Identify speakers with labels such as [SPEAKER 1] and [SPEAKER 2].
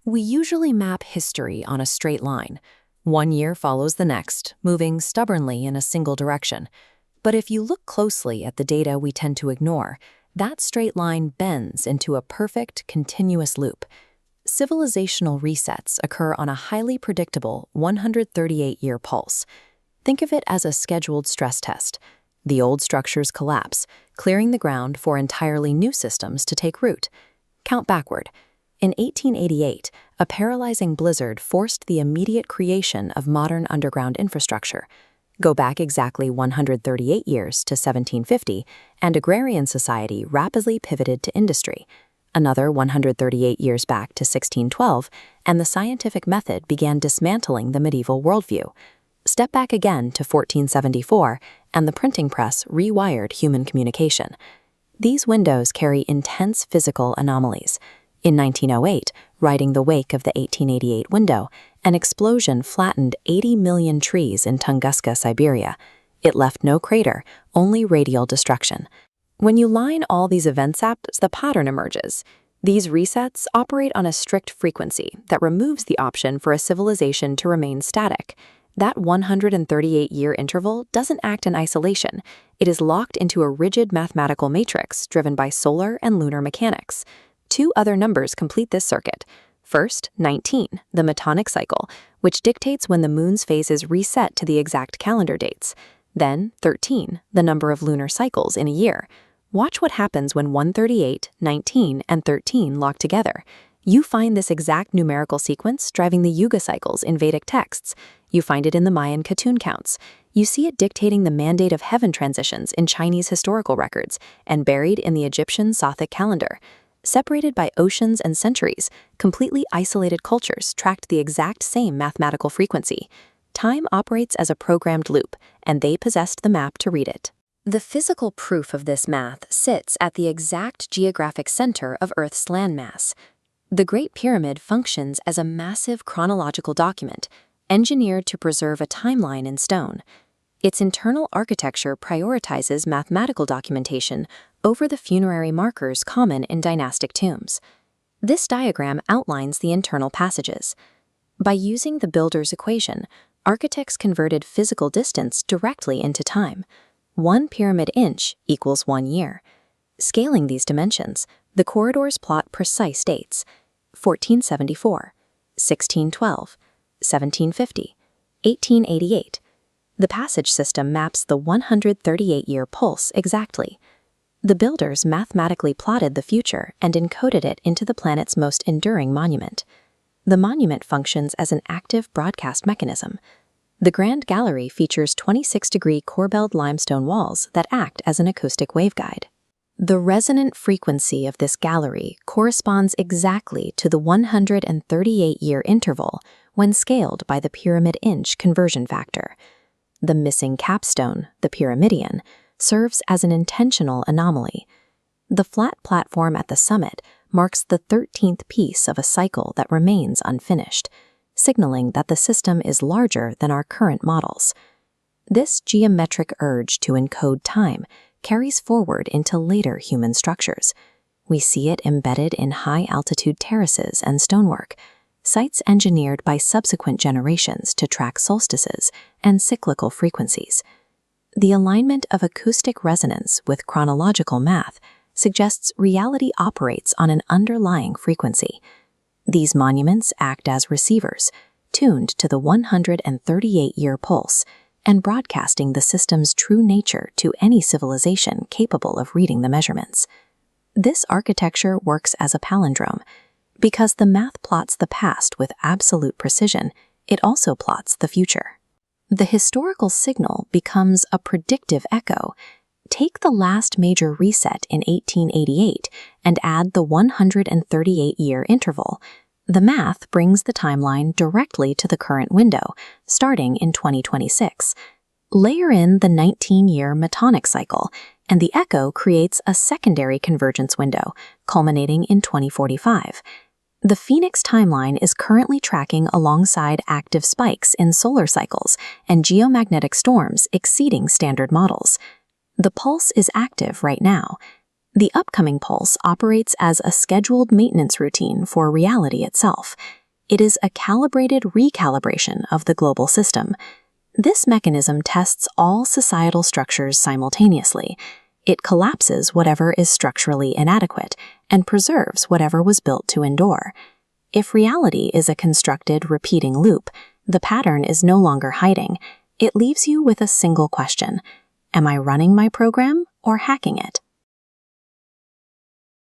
[SPEAKER 1] We usually map history on a straight line. One year follows the next, moving stubbornly in a single direction. But if you look closely at the data we tend to ignore, that straight line bends into a perfect, continuous loop. Civilizational resets occur on a highly predictable 138-year pulse. Think of it as a scheduled stress test. The old structures collapse, clearing the ground for entirely new systems to take root. Count backward. In 1888, a paralyzing blizzard forced the immediate creation of modern underground infrastructure. Go back exactly 138 years to 1750, and agrarian society rapidly pivoted to industry. Another 138 years back to 1612, and the scientific method began dismantling the medieval worldview. Step back again to 1474, and the printing press rewired human communication. These windows carry intense physical anomalies. In 1908, riding the wake of the 1888 window, an explosion flattened 80 million trees in Tunguska, Siberia. It left no crater, only radial destruction. When you line all these events up, the pattern emerges. These resets operate on a strict frequency that removes the option for a civilization to remain static. That 138-year interval doesn't act in isolation. It is locked into a rigid mathematical matrix driven by solar and lunar mechanics. Two other numbers complete this circuit. First, 19, the Metonic cycle, which dictates when the moon's phases reset to the exact calendar dates. Then, 13, the number of lunar cycles in a year. Watch what happens when 138, 19, and 13 lock together. You find this exact numerical sequence driving the Yuga cycles in Vedic texts. You find it in the Mayan Katun counts. You see it dictating the mandate of heaven transitions in Chinese historical records and buried in the Egyptian Sothic calendar. Separated by oceans and centuries, completely isolated cultures tracked the exact same mathematical frequency. Time operates as a programmed loop, and they possessed the map to read it. The physical proof of this math sits at the exact geographic center of Earth's landmass. The Great Pyramid functions as a massive chronological document, engineered to preserve a timeline in stone. Its internal architecture prioritizes mathematical documentation over the funerary markers common in dynastic tombs. This diagram outlines the internal passages. By using the builder's equation, architects converted physical distance directly into time. 1 pyramid inch equals 1 year. Scaling these dimensions, the corridors plot precise dates: 1474, 1612, 1750, 1888. The passage system maps the 138-year pulse exactly. The builders mathematically plotted the future and encoded it into the planet's most enduring monument. The monument functions as an active broadcast mechanism. The Grand Gallery features 26-degree corbelled limestone walls that act as an acoustic waveguide. The resonant frequency of this gallery corresponds exactly to the 138-year interval when scaled by the pyramid inch conversion factor. The missing capstone, the pyramidion, serves as an intentional anomaly. The flat platform at the summit marks the 13th piece of a cycle that remains unfinished, signaling that the system is larger than our current models. This geometric urge to encode time carries forward into later human structures. We see it embedded in high-altitude terraces and stonework, sites engineered by subsequent generations to track solstices and cyclical frequencies. The alignment of acoustic resonance with chronological math suggests reality operates on an underlying frequency. These monuments act as receivers, tuned to the 138-year pulse, and broadcasting the system's true nature to any civilization capable of reading the measurements. This architecture works as a palindrome. Because the math plots the past with absolute precision, it also plots the future. The historical signal becomes a predictive echo. Take the last major reset in 1888 and add the 138-year interval. The math brings the timeline directly to the current window, starting in 2026. Layer in the 19-year Metonic cycle, and the echo creates a secondary convergence window, culminating in 2045. The Phoenix timeline is currently tracking alongside active spikes in solar cycles and geomagnetic storms exceeding standard models. The pulse is active right now. The upcoming pulse operates as a scheduled maintenance routine for reality itself. It is a calibrated recalibration of the global system. This mechanism tests all societal structures simultaneously. It collapses whatever is structurally inadequate and preserves whatever was built to endure. If reality is a constructed, repeating loop, the pattern is no longer hiding. It leaves you with a single question: am I running my program or hacking it?